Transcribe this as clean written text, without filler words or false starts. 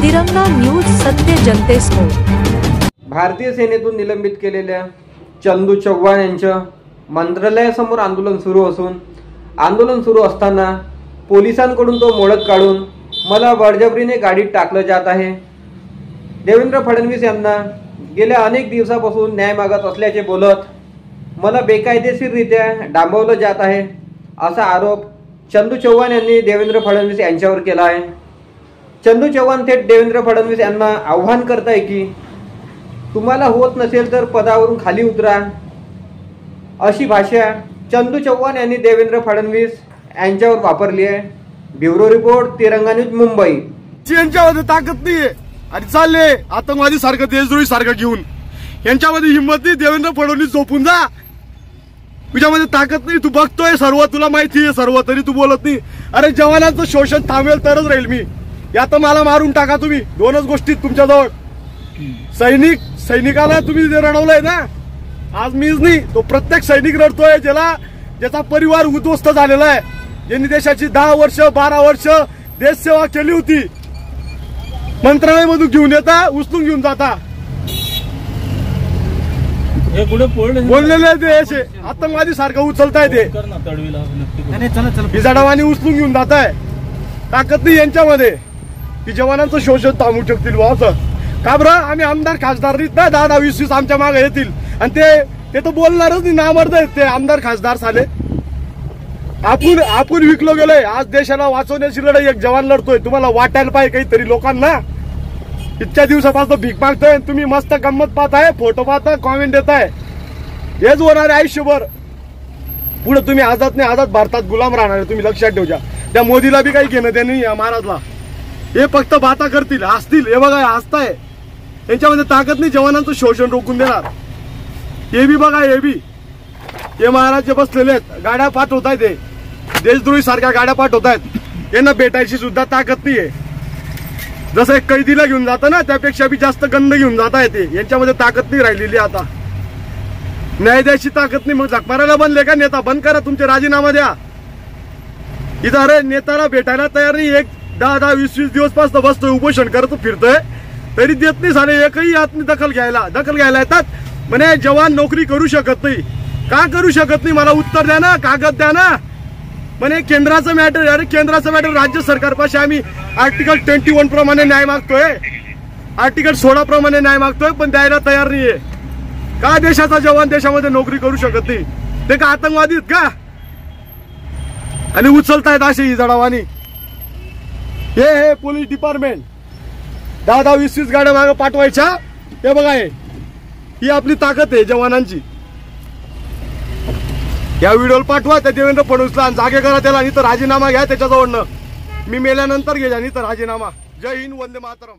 तिरंगा न्यूज, सत्य जनतेसमोर। भारतीय सेनेतून निलंबित केलेल्या चंदू चव्हाण यांचं मंत्रालयासमोर आंदोलन सुरू असून आंदोलन सुरू असताना पोलिसांकडून तो मोडत काढून मला बळजबरीने गाडीत टाकलं जात आहे। देवेंद्र फडणवीस यांना गेल्या अनेक दिवसापासून न्याय मागत असल्याचे बोलत मला बेकायदेशीररित्या डांबवलं जात आहे असा आरोप चंदू चव्हाण यांनी देवेंद्र फडणवीस यांच्यावर केला आहे। चंदू चव्हाण थेट देवेंद्र फडणवीस यांना आव्हान करताय की तुम्हाला होत नसेल तर पदावरून खाली उतरा, अशी भाषा चंदू चव्हाण यांनी देवेंद्र फडणवीस यांच्यावर वापरली आहे। ब्युरो रिपोर्ट, तिरंगा न्यूज, मुंबई। यांच्यामध्ये ताकद नाहीये आणि चालले आतंकवादी सारखं, देशद्रोही सारखं घेऊन। यांच्यामध्ये हिंमत नाही, देवेंद्र फडणवीस झोपून जा, तुझ्यामध्ये ताकद नाही, तू बघतोय सर्व, तुला माहिती आहे सर्व, तरी तू बोलत नाही। अरे जवानांचं शोषण थांबेल तरच राहील मी, या तर मला मारून टाका तुम्ही, दोनच गोष्टी तुमच्याजवळ। सैनिकाला तुम्ही जे रडवलंय ना, आज मीच नाही, तो प्रत्येक सैनिक रडतोय ज्याचा परिवार उद्ध्वस्त झालेला आहे, ज्यांनी देशाची 10 वर्ष 12 वर्ष देश सेवा केली होती। मंत्रालयामधून घेऊन येता, उचलून घेऊन जाता, बोललेले ते असे आतंकवादी सारखं उचलताय, ते बिजाडावानी उचलून घेऊन जाताय। ताकद नाही यांच्यामध्ये की जवानांचं शोषण थांबवू शकतील बा, असं का बरं? आम्ही आमदार खासदार नाहीत ना, 10-20 आमच्या मागे येतील आणि ते तर बोलणारच नाही, नामर्द आहेत ते आमदार खासदार साले। आपण विकलो गेलोय, आज देशाला वाचवण्याची लढाई एक जवान लढतोय। तुम्हाला वाटायला पाहिजे काहीतरी लोकांना, इतक्या दिवसापासून भीक मागतोय, तुम्ही मस्त गंमत पाहताय, फोटो पाहताय, कॉमेंट देताय, हेच होणार आहे आयुष्यभर। पुढे तुम्ही आझाद नाही, आझाद भारतात गुलाम राहणार आहे, तुम्ही लक्षात ठेवजा। त्या मोदीला बी काही घेणं देणं नाही, महाराजला, हे फक्त बाता करतील, हसतील। हे बघा, हसताय, यांच्यामध्ये ताकद नाही जवानांचं शोषण रोखून देणार। हे बी बघा, हे महाराज जे बसलेले आहेत, गाड्या पाठवतायत, ते देशद्रोही सारख्या गाड्या पाठवतायत, यांना भेटायची सुद्धा ताकद नाहीये। जसं एक कैदीला घेऊन जातं ना, त्यापेक्षा बी जास्त गंध घेऊन जाता येते, यांच्यामध्ये ताकद नाही राहिलेली। आता न्याय द्यायची ताकद नाही, मग झक मारायला बनले का? नेता बंद करा, तुमचे राजीनामा द्या। इथं अरे नेत्याला भेटायला तयार नाही, एक 10-20 दिवस पासून बसतोय, उपोषण करत फिरतोय, तरी देत नाही सारे, एकही यातनी दखल घ्यायला येतात। म्हणे जवान नोकरी करू शकत नाही, का करू शकत नाही? मला उत्तर द्या ना, कागद द्या ना। म्हणे केंद्राचं मॅटर, अरे केंद्राचं मॅटर राज्य सरकारपाशी आम्ही आर्टिकल 21 प्रमाणे न्याय मागतोय, आर्टिकल 16 प्रमाणे न्याय मागतोय, पण द्यायला तयार नाहीये। का देशाचा जवान देशामध्ये नोकरी करू शकत नाही? ते का आतंकवादी आहेत का? आणि उचलतायत असे ही जडावानी। हे पोलीस डिपार्टमेंट 10-20 गाड्या मागे पाठवायच्या, हे बघा, ही आपली ताकद आहे जवानांची। या व्हिडिओला पाठवा त्या देवेंद्र फडणवीसला, जागे करा त्याला, नाही तर राजीनामा घ्या त्याच्याजवळनं, मी मेल्यानंतर घ्या, नाही तर राजीनामा। जय हिंद, वंदे मातरम।